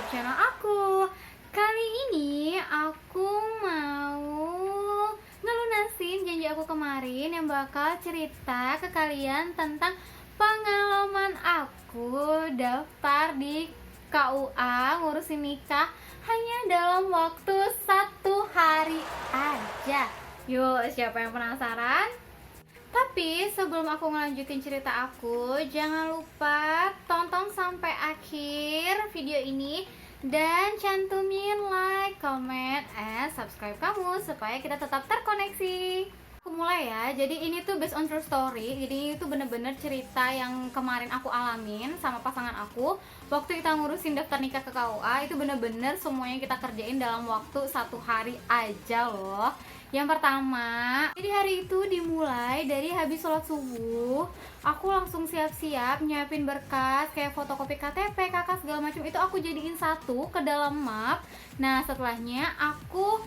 channel aku. Kali ini aku mau ngelunasin janji aku kemarin yang bakal cerita ke kalian tentang pengalaman aku daftar di KUA ngurusin nikah hanya dalam waktu 1 hari aja. Yuk, siapa yang penasaran? Tapi sebelum aku ngelanjutin cerita aku, jangan lupa tonton sampai akhir video ini dan cantumin like, comment, and subscribe kamu supaya kita tetap terkoneksi. Aku mulai ya, jadi ini tuh based on true story. Jadi itu bener-bener cerita yang kemarin aku alamin sama pasangan aku waktu kita ngurusin daftar nikah ke KUA. Itu bener-bener semuanya kita kerjain dalam waktu 1 hari aja loh. Yang pertama, jadi hari itu dimulai dari habis sholat subuh. Aku langsung siap-siap nyiapin berkas kayak fotokopi KTP, kakak segala macam itu aku jadiin satu ke dalam map. Nah setelahnya aku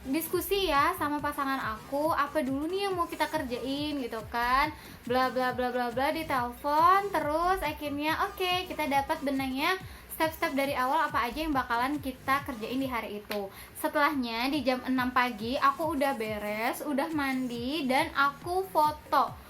diskusi ya sama pasangan aku apa dulu nih yang mau kita kerjain gitu kan, bla bla bla bla bla di telepon. Terus akhirnya oke, kita dapat benangnya step-step dari awal apa aja yang bakalan kita kerjain di hari itu. Setelahnya di jam 6 pagi aku udah beres, udah mandi, dan aku foto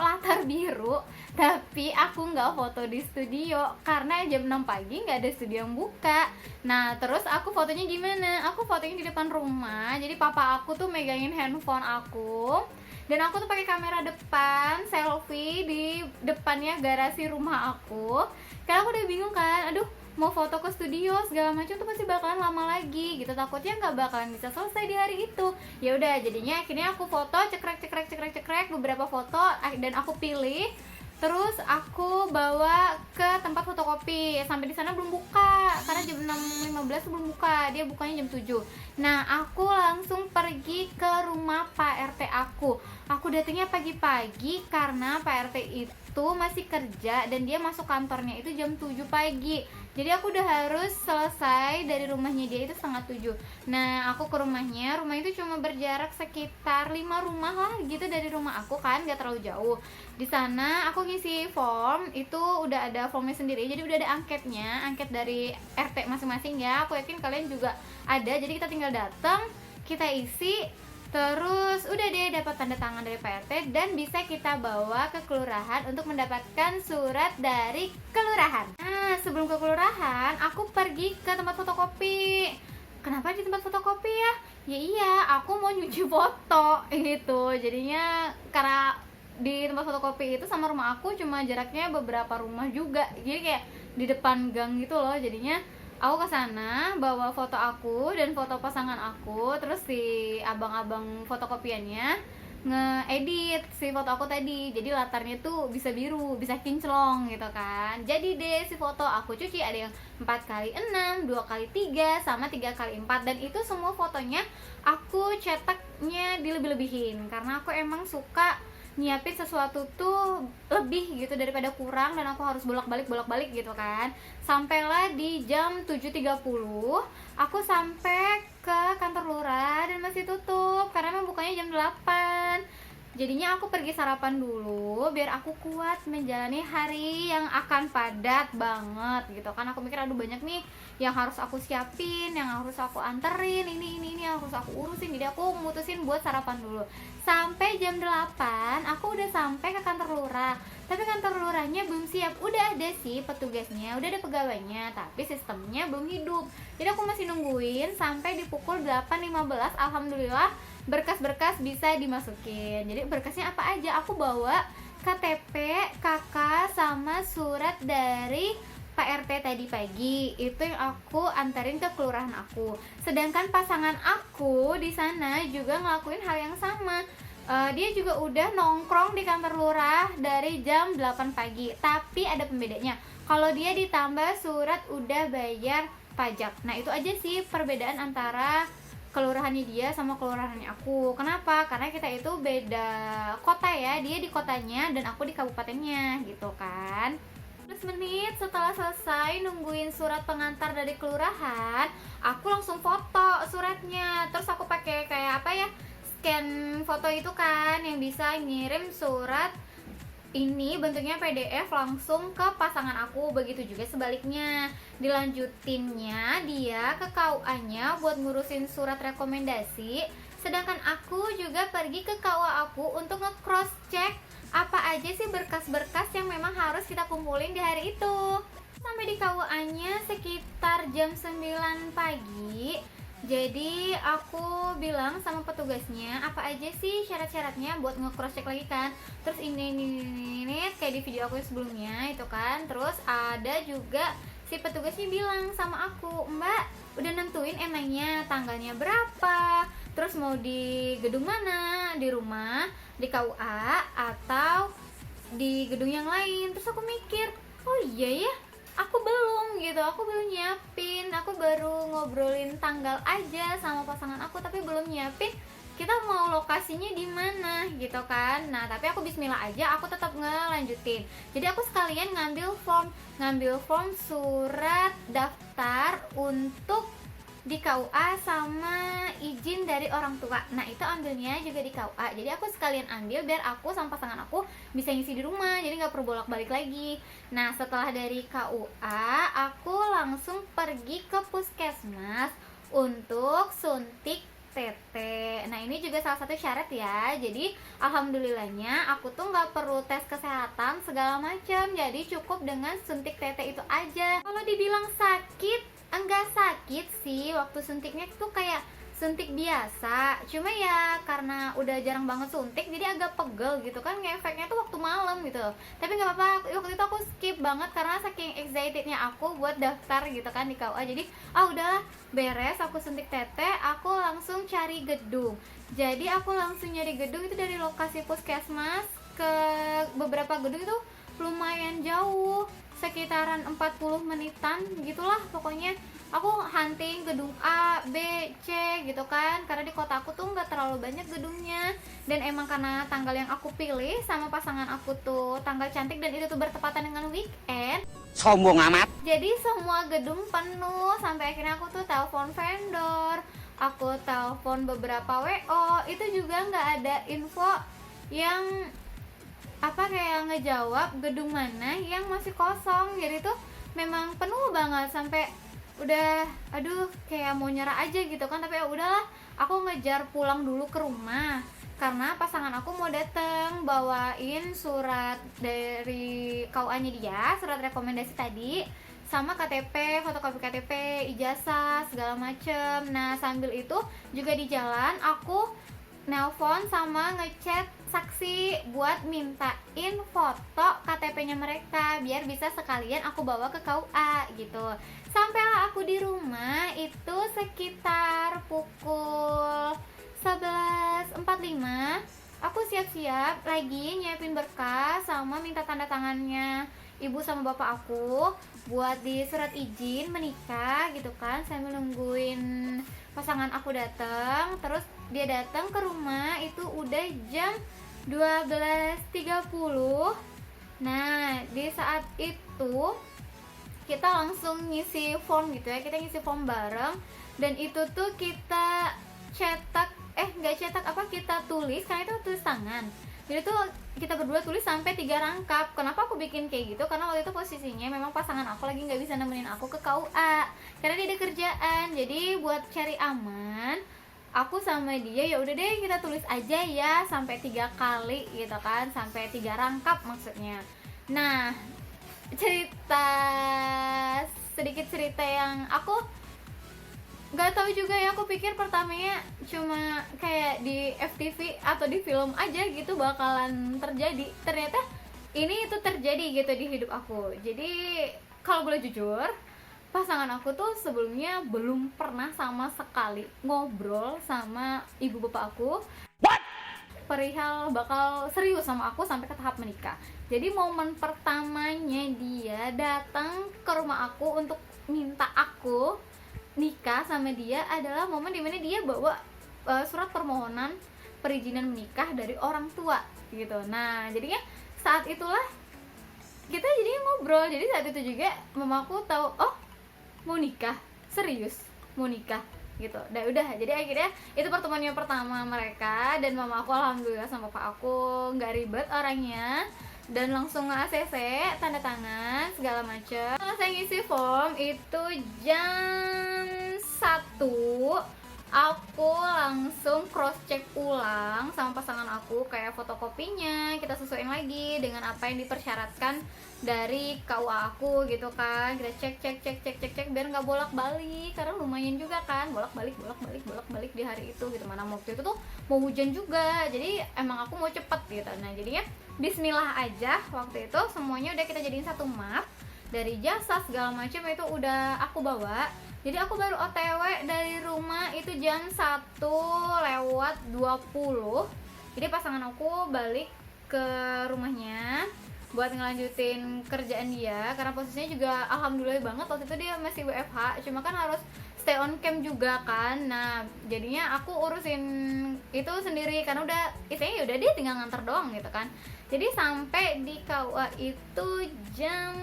latar biru. Tapi aku nggak foto di studio karena jam 6 pagi nggak ada studio yang buka. Nah terus aku fotonya gimana? Aku fotonya di depan rumah. Jadi papa aku tuh megangin handphone aku, dan aku tuh pakai kamera depan selfie di depannya garasi rumah aku. Karena aku udah bingung kan, aduh mau foto ke studio segala macam tuh pasti bakalan lama lagi gitu, takutnya nggak bakalan bisa selesai di hari itu. Ya udah, jadinya akhirnya aku foto cekrek beberapa foto dan aku pilih. Terus aku bawa ke tempat fotokopi. Sampai di sana belum buka karena jam 6.15 belum buka. Dia bukanya jam 7. Nah, aku langsung pergi ke rumah Pak RT aku. Aku datangnya pagi-pagi karena Pak RT itu masih kerja dan dia masuk kantornya itu jam 7 pagi. Jadi aku udah harus selesai dari rumahnya dia itu setengah 7. Nah aku ke rumahnya, rumah itu cuma berjarak sekitar 5 rumah lah gitu dari rumah aku kan, gak terlalu jauh. Di sana aku ngisi form, itu udah ada formnya sendiri, jadi udah ada angketnya, angket dari RT masing-masing ya. Aku yakin kalian juga ada, jadi kita tinggal datang, kita isi. Terus udah deh dapat tanda tangan dari Pak RT dan bisa kita bawa ke kelurahan untuk mendapatkan surat dari kelurahan. Nah sebelum ke kelurahan aku pergi ke tempat fotokopi. Kenapa di tempat fotokopi ya? Ya iya, aku mau nyuci foto gitu. Jadinya karena di tempat fotokopi itu sama rumah aku cuma jaraknya beberapa rumah juga. Jadi kayak di depan gang gitu loh. Jadinya aku kesana bawa foto aku dan foto pasangan aku. Terus si abang-abang fotokopiannya ngeedit si foto aku tadi, jadi latarnya tuh bisa biru, bisa kinclong gitu kan. Jadi deh si foto aku cuci, ada yang 4x6, 2x3, sama 3x4. Dan itu semua fotonya aku cetaknya dilebih-lebihin karena aku emang suka nyiapin sesuatu tuh lebih gitu daripada kurang, dan aku harus bolak-balik gitu kan. Sampailah di jam 7.30 aku sampai ke kantor lurah dan masih tutup karena emang bukanya jam 8. Jadinya aku pergi sarapan dulu biar aku kuat menjalani hari yang akan padat banget gitu kan. Aku mikir aduh banyak nih yang harus aku siapin, yang harus aku anterin, ini yang harus aku urusin. Jadi aku mutusin buat sarapan dulu. Sampai jam 8 aku udah sampai ke kantor lurah. Tapi kantor lurahnya belum siap. Udah ada sih petugasnya, udah ada pegawainya, tapi sistemnya belum hidup. Jadi aku masih nungguin sampai di pukul 8.15. Alhamdulillah berkas-berkas bisa dimasukin. Jadi berkasnya apa aja? Aku bawa KTP, KK, sama surat dari Pak RT tadi pagi. Itu yang aku anterin ke kelurahan aku. Sedangkan pasangan aku di sana juga ngelakuin hal yang sama. Dia juga udah nongkrong di kantor lurah dari jam 8 pagi. Tapi ada pembedanya. Kalau dia ditambah surat udah bayar pajak. Nah itu aja sih perbedaan antara kelurahannya dia sama kelurahannya aku. Kenapa? Karena kita itu beda kota ya. Dia di kotanya dan aku di kabupatennya gitu kan. 15 menit setelah selesai nungguin surat pengantar dari kelurahan, aku langsung foto suratnya. Terus aku pakai kayak apa ya, scan foto itu kan yang bisa ngirim surat ini bentuknya PDF langsung ke pasangan aku, begitu juga sebaliknya. Dilanjutinnya dia ke KUA-nya buat ngurusin surat rekomendasi, sedangkan aku juga pergi ke KUA aku untuk nge-cross check apa aja sih berkas-berkas yang memang harus kita kumpulin di hari itu. Sampai di KUA-nya sekitar jam 9 pagi. Jadi aku bilang sama petugasnya apa aja sih syarat-syaratnya buat nge-cross check lagi kan. Terus ini kayak di video aku sebelumnya itu kan. Terus ada juga si petugasnya bilang sama aku, "Mbak, udah nentuin emangnya tanggalnya berapa? Terus mau di gedung mana? Di rumah, di KUA atau di gedung yang lain?" Terus aku mikir, "Oh iya ya, aku belum gitu, aku belum nyiapin, aku baru ngobrolin tanggal aja sama pasangan aku tapi belum nyiapin kita mau lokasinya di mana gitu kan." Nah tapi aku bismillah aja, aku tetap ngelanjutin. Jadi aku sekalian ngambil form surat daftar untuk di KUA sama izin dari orang tua. Nah itu ambilnya juga di KUA. Jadi aku sekalian ambil biar aku sama pasangan aku bisa ngisi di rumah, jadi nggak perlu bolak-balik lagi. Nah setelah dari KUA aku langsung pergi ke puskesmas untuk suntik TT. Nah ini juga salah satu syarat ya. Jadi alhamdulillahnya aku tuh nggak perlu tes kesehatan segala macam. Jadi cukup dengan suntik TT itu aja. Kalau dibilang sakit, enggak sakit sih. Waktu suntiknya tuh kayak suntik biasa, cuma ya karena udah jarang banget suntik jadi agak pegel gitu kan, ngefeknya tuh waktu malam gitu. Tapi nggak apa-apa, waktu itu aku skip banget karena saking excitednya aku buat daftar gitu kan di KUA. Jadi udahlah beres aku suntik tete, aku langsung cari gedung. Jadi aku langsung nyari gedung itu dari lokasi puskesmas ke beberapa gedung itu lumayan jauh, sekitaran 40 menitan gitulah pokoknya. Aku hunting gedung A, B, C gitu kan, karena di kota aku tuh nggak terlalu banyak gedungnya. Dan emang karena tanggal yang aku pilih sama pasangan aku tuh tanggal cantik dan itu tuh bertepatan dengan weekend, sombong amat. jadi semua gedung penuh. Sampai akhirnya aku tuh telepon vendor, aku telepon beberapa WO, itu juga nggak ada info yang kayak ngejawab gedung mana yang masih kosong. Jadi tuh memang penuh banget sampai udah kayak mau nyerah aja gitu kan. Tapi ya udahlah, aku ngejar pulang dulu ke rumah karena pasangan aku mau dateng bawain surat dari KUA-nya dia, surat rekomendasi tadi, sama KTP, fotokopi KTP, ijazah segala macem. Nah sambil itu juga di jalan aku nelpon sama ngechat saksi buat mintain foto KTP-nya mereka biar bisa sekalian aku bawa ke KUA gitu. Sampailah aku di rumah itu sekitar pukul 11.45. Aku siap-siap lagi nyiapin berkas sama minta tanda tangannya ibu sama bapak aku buat di surat izin menikah gitu kan, sambil nungguin pasangan aku datang. Terus dia datang ke rumah itu udah jam 12.30. Nah di saat itu kita langsung ngisi form gitu ya, kita ngisi form bareng. Dan itu tuh kita kita tulis, karena itu tulis tangan. Jadi tuh kita berdua tulis sampai 3 rangkap. Kenapa aku bikin kayak gitu? Karena waktu itu posisinya memang pasangan aku lagi nggak bisa nemenin aku ke KUA karena dia ada kerjaan. Jadi buat cari aman, aku sama dia ya udah deh kita tulis aja ya sampai 3 kali gitu kan, sampai 3 rangkap maksudnya. Nah sedikit cerita yang aku nggak tahu juga ya, aku pikir pertamanya cuma kayak di FTV atau di film aja gitu bakalan terjadi. Ternyata ini itu terjadi gitu di hidup aku. Jadi kalau boleh jujur, pasangan aku tuh sebelumnya belum pernah sama sekali ngobrol sama ibu bapak aku perihal bakal serius sama aku sampai ke tahap menikah. Jadi momen pertamanya dia datang ke rumah aku untuk minta aku nikah sama dia adalah momen dimana dia bawa surat permohonan perizinan menikah dari orang tua gitu. Nah jadinya saat itulah kita jadinya ngobrol. Jadi saat itu juga mamaku tahu, oh mau nikah, serius mau nikah gitu. Dan udah, jadi akhirnya itu pertemuannya pertama mereka. Dan mama aku alhamdulillah sama papa aku nggak ribet orangnya, dan langsung nge-ACC, tanda tangan segala macam. Selesai ngisi form itu jam 1, aku langsung cross check ulang sama pasangan aku, kayak fotokopinya kita sesuaiin lagi dengan apa yang dipersyaratkan dari KUA aku gitu kan. Kita cek biar nggak bolak-balik, karena lumayan juga kan bolak-balik di hari itu gitu. Mana waktu itu tuh mau hujan juga, jadi emang aku mau cepet gitu. Nah jadinya bismillah aja, waktu itu semuanya udah kita jadiin satu map, dari jasa segala macam itu udah aku bawa. Jadi aku baru OTW dari rumah itu jam 1:20. Jadi pasangan aku balik ke rumahnya buat ngelanjutin kerjaan dia, karena posisinya juga alhamdulillah banget waktu itu dia masih WFH, cuma kan harus stay on cam juga kan. Nah jadinya aku urusin itu sendiri, karena udah istilahnya udah dia tinggal nganter doang gitu kan. Jadi sampai di KUA itu jam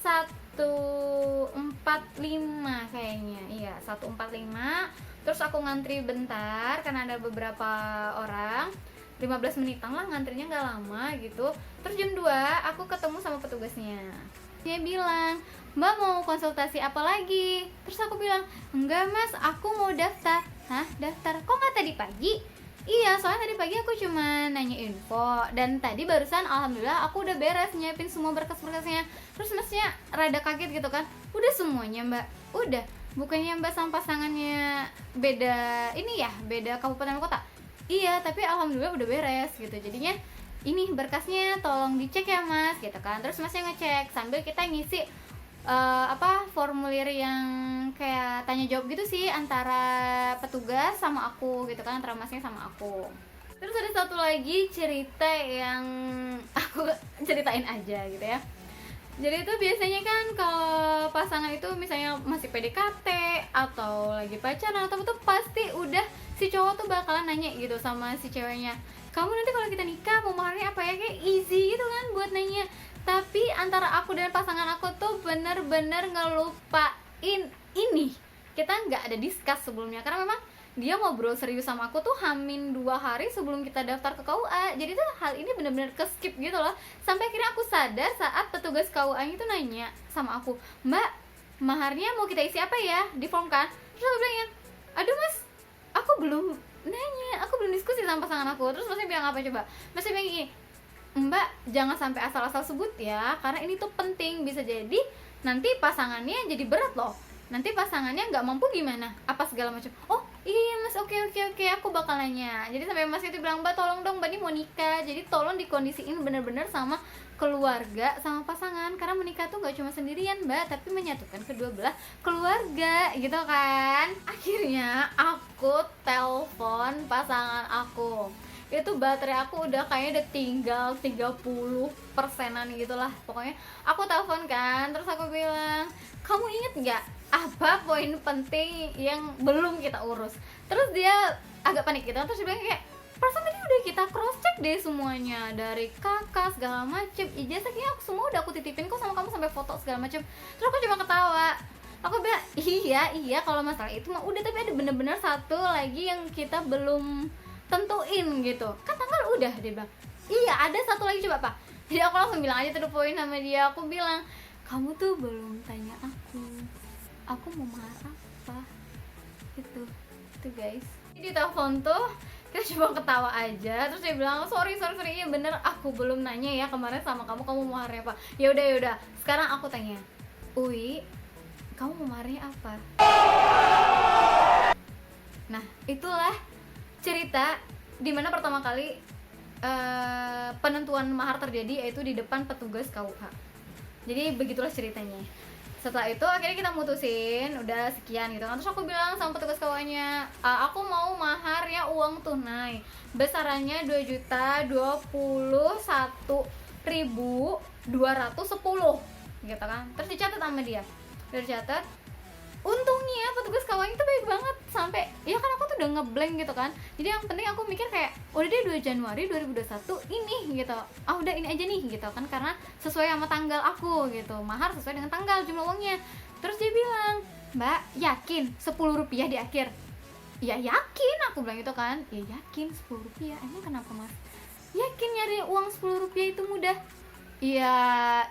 1:45 kayaknya, iya 1:45. Terus aku ngantri bentar karena ada beberapa orang, 15 menitan lah ngantrinya, nggak lama gitu. Terus jam 2 aku ketemu sama petugasnya. Dia bilang, "Mbak mau konsultasi apa lagi?" Terus aku bilang, "Enggak mas, aku mau daftar." "Hah, daftar? Kok nggak tadi pagi?" "Iya, soalnya tadi pagi aku cuma nanya info, dan tadi barusan alhamdulillah aku udah beres nyiapin semua berkas-berkasnya." Terus masnya rada kaget gitu kan, "Udah semuanya mbak?" "Udah." "Bukannya mbak sama pasangannya beda ini ya, beda kabupaten kota?" "Iya, tapi alhamdulillah udah beres gitu. Jadinya ini berkasnya tolong dicek ya mas," gitu kan. Terus masnya ngecek sambil kita ngisi formulir yang kayak tanya jawab gitu sih, antara petugas sama aku gitu kan, antara masnya sama aku. Terus ada satu lagi cerita yang aku ceritain aja gitu ya. Jadi itu biasanya kan kalau pasangan itu misalnya masih PDKT atau lagi pacaran atau tuh pasti udah si cowok tuh bakalan nanya gitu sama si ceweknya, "Kamu nanti kalau kita nikah mau maharnya apa ya?" Kayak easy gitu kan buat nanya. Tapi antara aku dan pasangan aku tuh bener-bener ngelupain ini. Kita nggak ada discuss sebelumnya, karena memang dia ngobrol serius sama aku tuh Hamin 2 hari sebelum kita daftar ke KUA. Jadi tuh hal ini bener-bener ke skip gitu loh. Sampai akhirnya aku sadar saat petugas KUA itu nanya sama aku, "Mbak, maharnya mau kita isi apa ya di form kan?" Terus aku bilang ya, "Aduh mas, aku belum nanya, aku belum diskusi sama pasangan aku." Terus masnya bilang apa coba? Masnya bilang gini, "Mbak, jangan sampai asal-asal sebut ya, karena ini tuh penting, bisa jadi nanti pasangannya jadi berat loh. Nanti pasangannya nggak mampu gimana? Apa segala macam." "Oh iya mas, oke, aku bakal nanya." Jadi sampai mas itu bilang, "Mbak tolong dong, Mbak ini mau nikah, jadi tolong dikondisiin bener-bener sama keluarga, sama pasangan, karena menikah tuh nggak cuma sendirian mbak, tapi menyatukan kedua belah keluarga," gitu kan. Akhirnya aku telepon pasangan aku. Itu baterai aku udah kayaknya udah tinggal 30%-an gitu lah. Pokoknya aku telepon kan, terus aku bilang, "Kamu inget nggak apa poin penting yang belum kita urus?" Terus dia agak panik gitu, terus dia bilang kayak, "Perasaan tadi udah kita cross check deh semuanya, dari kakak segala macem, ijazah kayaknya aku semua udah aku titipin kok sama kamu, sampai foto segala macem." Terus aku cuma ketawa. Aku bilang, iya kalau masalah itu mah udah, tapi ada bener-bener satu lagi yang kita belum tentuin gitu kan, tanggal udah. Dia bilang, "Iya ada satu lagi, coba Pak." Jadi aku langsung bilang aja to the point sama dia. Aku bilang, "Kamu tuh belum tanya aku mau mahar apa." Itu guys. Jadi di telepon tuh kita cuma ketawa aja. Terus dia bilang, sorry, iya bener aku belum nanya ya kemarin sama kamu maharnya apa." Ya udah sekarang aku tanya, "Uwi, kamu mau maharnya apa?" Nah itulah cerita dimana pertama kali penentuan mahar terjadi, yaitu di depan petugas KUH. Jadi begitulah ceritanya. Setelah itu akhirnya kita mutusin udah sekian gitu kan. Terus aku bilang sama petugas KUH-nya, "Aku mau maharnya uang tunai, besarannya 2.021.210 gitu kan." Terus dicatat sama dia, udah dicatat. Untungnya petugas KUA itu baik banget, sampai ya kan aku tuh udah ngeblank gitu kan. Jadi yang penting aku mikir kayak, udah deh 2 Januari 2021 ini gitu, udah ini aja nih gitu kan, karena sesuai sama tanggal aku gitu, mahar sesuai dengan tanggal jumlah uangnya. Terus dia bilang, "Mbak yakin 10 rupiah di akhir?" "Ya yakin," aku bilang gitu kan. "Ya yakin 10 rupiah, emang kenapa mas?" Yakin nyari uang 10 rupiah itu mudah? Ya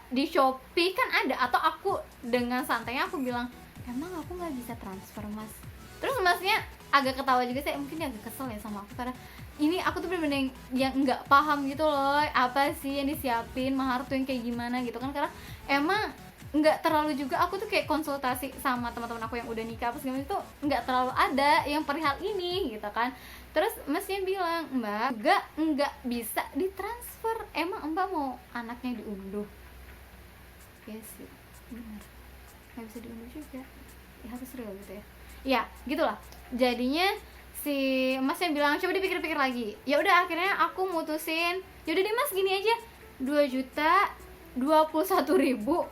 di Shopee kan ada. Atau aku dengan santainya aku bilang, emang aku nggak bisa transfer mas? Terus masnya agak ketawa juga sih, mungkin dia agak kesel ya sama aku karena ini aku tuh bener-bener yang nggak paham gitu loh, apa sih yang disiapin mahar tuh yang kayak gimana gitu kan, karena emang nggak terlalu juga aku tuh kayak konsultasi sama teman-teman aku yang udah nikah apa segala itu nggak terlalu ada yang perihal ini gitu kan. Terus masnya bilang, mbak nggak bisa ditransfer, emang mbak mau anaknya diunduh? Ya sih benar, nggak bisa diunduh juga ya, harus real gitu ya. Ya gitulah jadinya si masnya bilang coba dipikir-pikir lagi. Ya udah akhirnya aku mutusin, yaudah deh mas gini aja, 2.021.200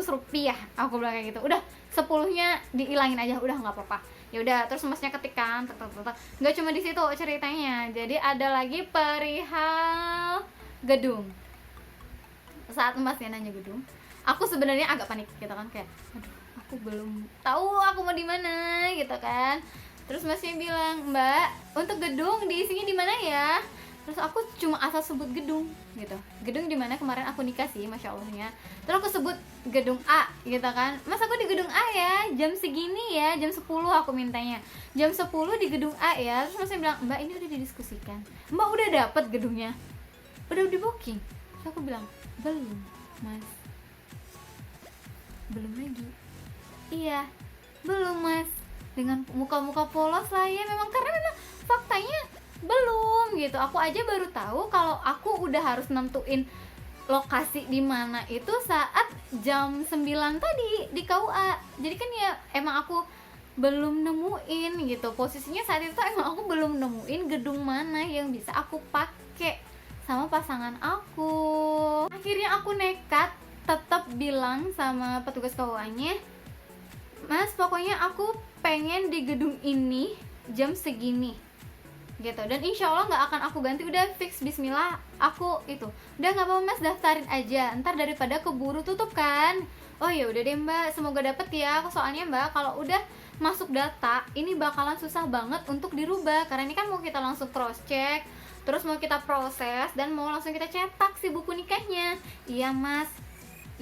rupiah, aku bilang kayak gitu. Udah 10-nya diilangin aja, udah nggak apa-apa. Ya udah, terus masnya ketikkan, nggak cuma di situ ceritanya, jadi ada lagi perihal gedung. Saat masnya nanya gedung, aku sebenarnya agak panik gitu kan, kayak aduh aku belum tahu aku mau di mana gitu kan. Terus masnya bilang, mbak untuk gedung diisinya di mana ya? Terus aku cuma asal sebut gedung gitu, gedung di mana kemarin aku nikah sih, masya allahnya. Terus aku sebut gedung A gitu kan, mas aku di gedung A ya, jam segini ya, jam 10 aku mintanya, jam 10 di gedung A ya. Terus masnya bilang, mbak ini udah didiskusikan, mbak udah dapet gedungnya, udah di booking? Terus aku bilang, belum mas. Belum lagi? Iya belum mas, dengan muka-muka polos lah ya, memang karena memang faktanya belum gitu. Aku aja baru tahu kalau aku udah harus nentuin lokasi di mana itu saat jam 9 tadi di KUA. Jadi kan ya emang aku belum nemuin gitu, posisinya saat itu emang aku belum nemuin gedung mana yang bisa aku pakai sama pasangan aku. Akhirnya aku nekat tetap bilang sama petugas KUA-nya, mas pokoknya aku pengen di gedung ini jam segini gitu, dan insya Allah nggak akan aku ganti, udah fix bismillah aku itu udah nggak apa-apa mas, daftarin aja ntar daripada keburu tutup kan. Oh ya udah deh mbak, semoga dapet ya. Soalnya mbak kalau udah masuk data ini bakalan susah banget untuk dirubah, karena ini kan mau kita langsung cross check, terus mau kita proses dan mau langsung kita cetak si buku nikahnya. Iya mas,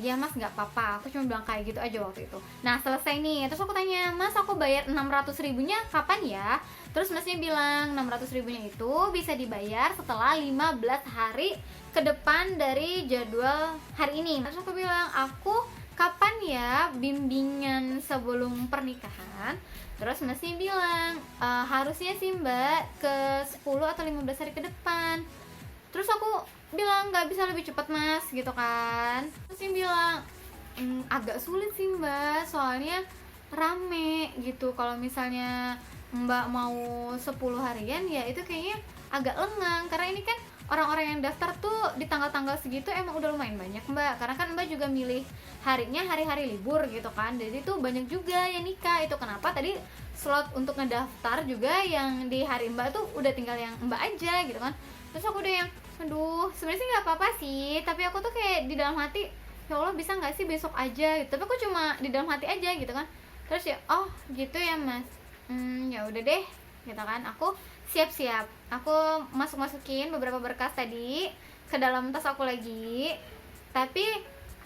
iya mas nggak apa-apa, aku cuma bilang kayak gitu aja waktu itu. Nah selesai nih, terus aku tanya, mas aku bayar 600 ribunya kapan ya? Terus masnya bilang 600 ribunya itu bisa dibayar setelah 15 hari ke depan dari jadwal hari ini. Terus aku bilang, aku kapan ya bimbingan sebelum pernikahan? Terus masnya bilang, harusnya sih mbak ke 10 atau 15 hari ke depan. Terus aku bilang nggak bisa lebih cepat mas gitu kan. Terus dia bilang, agak sulit sih mbak, soalnya rame gitu. Kalau misalnya mbak mau 10 harian ya itu kayaknya agak lengang, karena ini kan orang-orang yang daftar tuh di tanggal-tanggal segitu emang udah lumayan banyak mbak, karena kan mbak juga milih harinya hari-hari libur gitu kan, jadi tuh banyak juga yang nikah. Itu kenapa tadi slot untuk ngedaftar juga yang di hari mbak tuh udah tinggal yang mbak aja gitu kan. Terus aku udah yang aduh sebenarnya sih nggak apa-apa sih, tapi aku tuh kayak di dalam hati, ya Allah bisa nggak sih besok aja gitu. Tapi aku cuma di dalam hati aja gitu kan. Terus ya oh gitu ya mas, ya udah deh gitu kan. Aku siap-siap, aku masukin beberapa berkas tadi ke dalam tas aku lagi. Tapi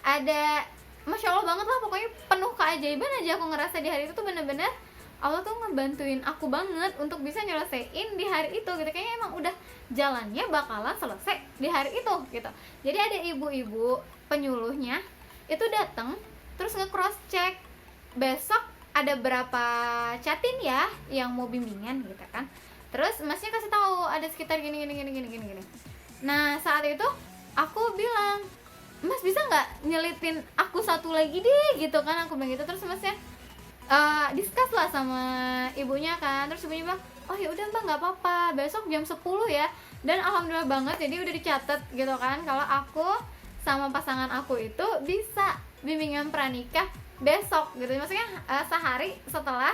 ada, masya Allah banget lah pokoknya, penuh keajaiban aja aku ngerasa di hari itu tuh bener-bener Allah tuh ngebantuin aku banget untuk bisa nyelesain di hari itu gitu. Kayaknya emang udah jalannya bakalan selesai di hari itu gitu. Jadi ada ibu-ibu penyuluhnya itu datang terus nge-cross check, besok ada berapa catin ya yang mau bimbingan gitu kan. Terus masnya kasih tahu ada sekitar gini. Nah saat itu aku bilang, mas bisa nggak nyelitin aku satu lagi deh gitu kan, aku bilang gitu. Terus masnya discuss lah sama ibunya kan. Terus ibunya bilang, oh ya udah mbak nggak apa-apa, besok jam 10 ya. Dan alhamdulillah banget jadi udah dicatat gitu kan kalau aku sama pasangan aku itu bisa bimbingan pranikah besok gitu, maksudnya sehari setelah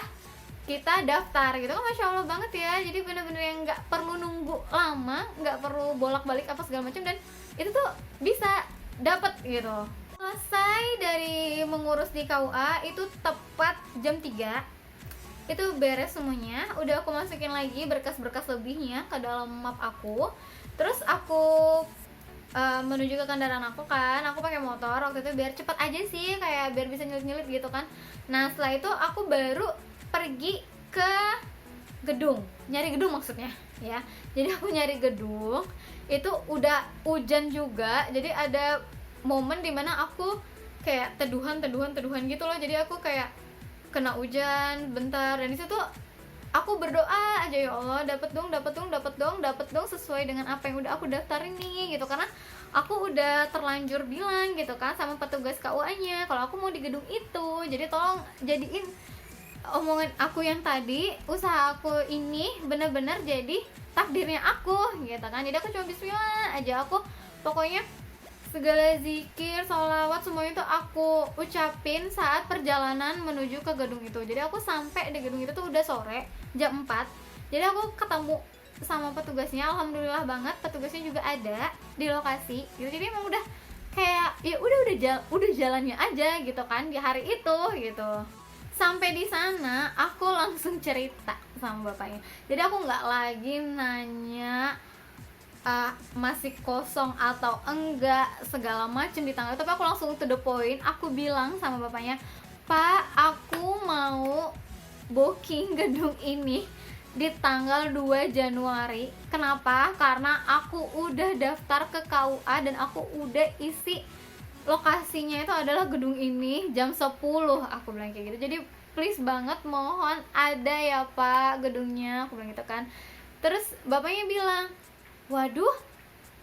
kita daftar gitu kan. Masya Allah banget ya, jadi bener-bener yang nggak perlu nunggu lama, nggak perlu bolak-balik apa segala macam, dan itu tuh bisa dapet gitu. Selesai dari mengurus di KUA itu tepat jam 3 itu beres semuanya, udah aku masukin lagi berkas-berkas lebihnya ke dalam map aku. Terus aku menuju ke kendaraan aku kan, aku pakai motor waktu itu biar cepet aja sih, kayak biar bisa nyelip-nyelip gitu kan. Nah setelah itu aku baru pergi ke gedung, nyari gedung maksudnya ya. Jadi aku nyari gedung, itu udah hujan juga, jadi ada momen dimana aku kayak teduhan gitu loh. Jadi aku kayak kena hujan bentar, dan disitu aku berdoa aja, ya Allah dapet dong sesuai dengan apa yang udah aku daftarin nih gitu, karena aku udah terlanjur bilang gitu kan sama petugas KUA-nya kalau aku mau di gedung itu. Jadi tolong jadiin omongan aku yang tadi, usaha aku ini bener-bener jadi takdirnya aku gitu kan. Jadi aku cuma bismillah aja, aku pokoknya segala zikir, sholawat semuanya itu aku ucapin saat perjalanan menuju ke gedung itu. Jadi aku sampai di gedung itu tuh udah sore jam 4. Jadi aku ketemu sama petugasnya, alhamdulillah banget petugasnya juga ada di lokasi gitu. Jadi emang udah kayak ya udah jalannya aja gitu kan di hari itu gitu. Sampai di sana aku langsung cerita sama bapaknya. Jadi aku nggak lagi nanya masih kosong atau enggak segala macam di tanggal, tapi aku langsung to the point. Aku bilang sama bapaknya, Pak, aku mau booking gedung ini di tanggal 2 Januari. Kenapa? Karena aku udah daftar ke KUA dan aku udah isi lokasinya itu adalah gedung ini jam 10. Aku bilang kayak gitu. Jadi please banget, mohon ada ya Pak gedungnya, aku bilang gitu kan. Terus bapaknya bilang, waduh,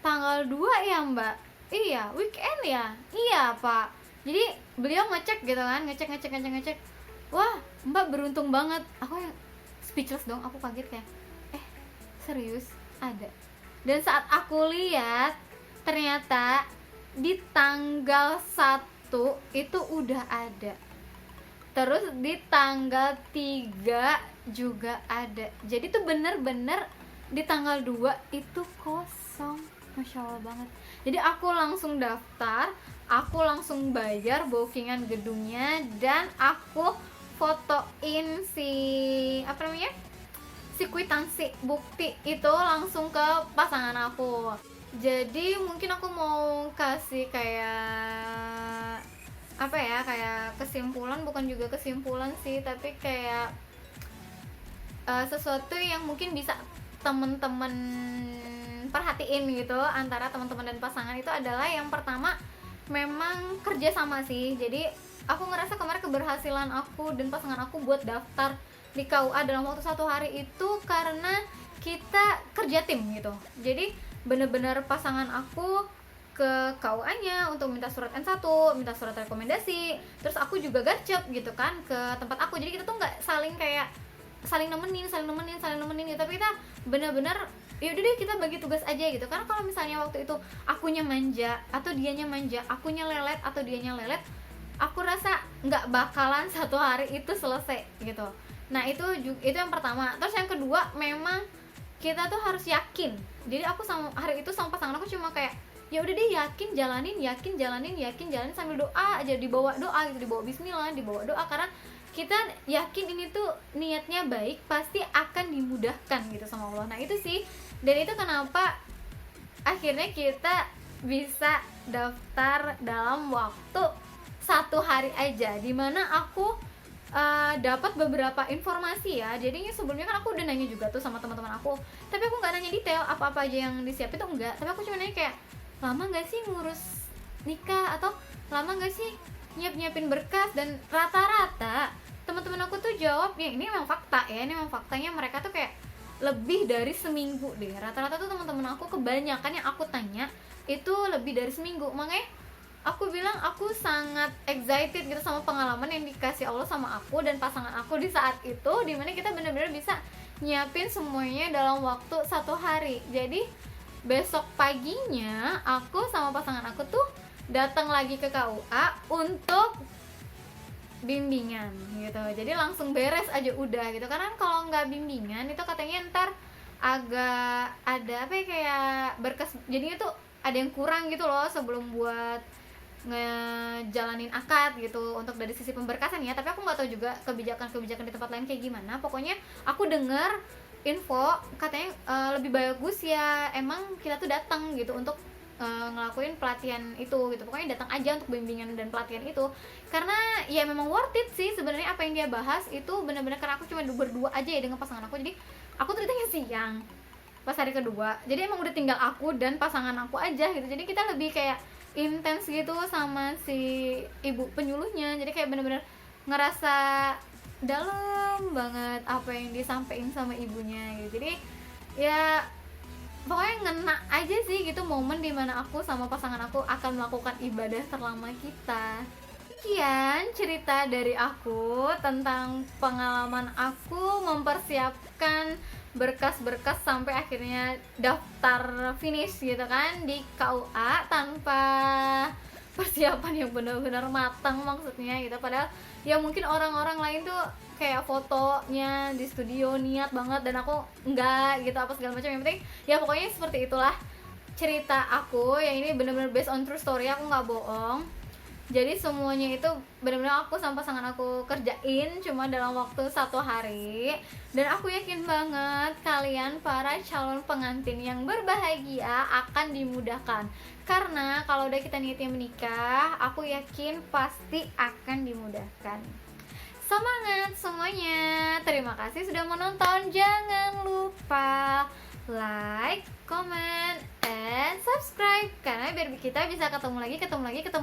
tanggal 2 ya Mbak? Iya, weekend ya? Iya Pak. Jadi beliau ngecek gitu kan, ngecek. Wah, Mbak beruntung banget. Aku yang speechless dong, aku kaget kayak, serius? Ada. Dan saat aku lihat, ternyata di tanggal 1 itu udah ada. Terus di tanggal 3 juga ada. Jadi tuh bener-bener di tanggal 2 itu kosong. Masya Allah banget. Jadi aku langsung daftar, aku langsung bayar bookingan gedungnya, dan aku fotoin si kwitansi bukti itu langsung ke pasangan aku. Jadi mungkin aku mau kasih kayak kayak kesimpulan, bukan juga kesimpulan sih, tapi kayak sesuatu yang mungkin bisa temen-temen perhatiin gitu antara teman-teman dan pasangan. Itu adalah yang pertama, memang kerja sama sih. Jadi aku ngerasa kemarin keberhasilan aku dan pasangan aku buat daftar di KUA dalam waktu 1 hari itu karena kita kerja tim gitu. Jadi bener-bener pasangan aku ke KUA-nya untuk minta surat N1, minta surat rekomendasi, terus aku juga garcep gitu kan ke tempat aku. Jadi kita tuh nggak saling nemenin gitu, tapi kita bener-bener ya udah deh kita bagi tugas aja gitu. Karena kalau misalnya waktu itu akunya manja atau dianya manja, akunya lelet atau dianya lelet, aku rasa nggak bakalan 1 hari itu selesai gitu. Nah itu yang pertama. Terus yang kedua, memang kita tuh harus yakin. Jadi aku sama hari itu sama pasangan aku cuma kayak, ya udah deh yakin jalanin sambil doa aja, dibawa doa gitu, dibawa bismillah, dibawa doa, karena kita yakin ini tuh niatnya baik, pasti akan dimudahkan gitu sama Allah. Nah itu sih, dan itu kenapa akhirnya kita bisa daftar dalam waktu 1 hari aja, dimana aku dapat beberapa informasi ya. Jadinya sebelumnya kan aku udah nanya juga tuh sama teman-teman aku, tapi aku nggak nanya detail apa-apa aja yang disiapin tuh enggak, tapi aku cuma nanya kayak, lama nggak sih ngurus nikah, atau lama nggak sih nyiapin berkas. Dan rata-rata teman-teman aku tuh jawab, ya ini memang fakta ya, ini memang faktanya, mereka tuh kayak lebih dari seminggu deh. Rata-rata tuh teman-teman aku kebanyakan yang aku tanya itu lebih dari seminggu. Makanya aku bilang aku sangat excited gitu sama pengalaman yang dikasih Allah sama aku dan pasangan aku di saat itu, dimana kita benar-benar bisa nyiapin semuanya dalam waktu 1 hari. Jadi besok paginya aku sama pasangan aku tuh datang lagi ke KUA untuk bimbingan gitu. Jadi langsung beres aja udah gitu. Karena kalau nggak bimbingan itu katanya ntar agak ada kayak berkas, jadinya tuh ada yang kurang gitu loh sebelum buat ngejalanin akad gitu, untuk dari sisi pemberkasan ya. Tapi aku nggak tahu juga kebijakan di tempat lain kayak gimana. Pokoknya aku dengar info katanya lebih bagus ya emang kita tuh datang gitu untuk ngelakuin pelatihan itu gitu. Pokoknya datang aja untuk bimbingan dan pelatihan itu, karena ya memang worth it sih sebenarnya apa yang dia bahas itu. Bener-bener karena aku cuma berdua aja ya dengan pasangan aku, jadi aku tuh datangnya siang pas hari kedua, jadi emang udah tinggal aku dan pasangan aku aja gitu. Jadi kita lebih kayak intens gitu sama si ibu penyuluhnya, jadi kayak bener-bener ngerasa dalam banget apa yang disampaikan sama ibunya gitu. Jadi ya pokoknya ngena aja sih gitu momen dimana aku sama pasangan aku akan melakukan ibadah terlama kita. Sekian cerita dari aku tentang pengalaman aku mempersiapkan berkas-berkas sampai akhirnya daftar finish gitu kan di KUA tanpa persiapan yang benar-benar matang maksudnya gitu. Padahal ya mungkin orang-orang lain tuh kayak fotonya di studio niat banget dan aku enggak gitu apa segala macam. Yang penting ya pokoknya seperti itulah cerita aku yang ini benar-benar based on true story, aku nggak bohong. Jadi semuanya itu benar-benar aku sama pasangan aku kerjain cuma dalam waktu 1 hari. Dan aku yakin banget kalian para calon pengantin yang berbahagia akan dimudahkan. Karena kalau udah kita niatnya menikah, aku yakin pasti akan dimudahkan. Semangat semuanya. Terima kasih sudah menonton. Jangan lupa like, comment, and subscribe, karena biar kita bisa ketemu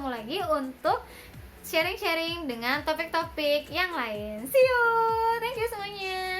lagi untuk sharing-sharing dengan topik-topik yang lain. See you. Thank you semuanya.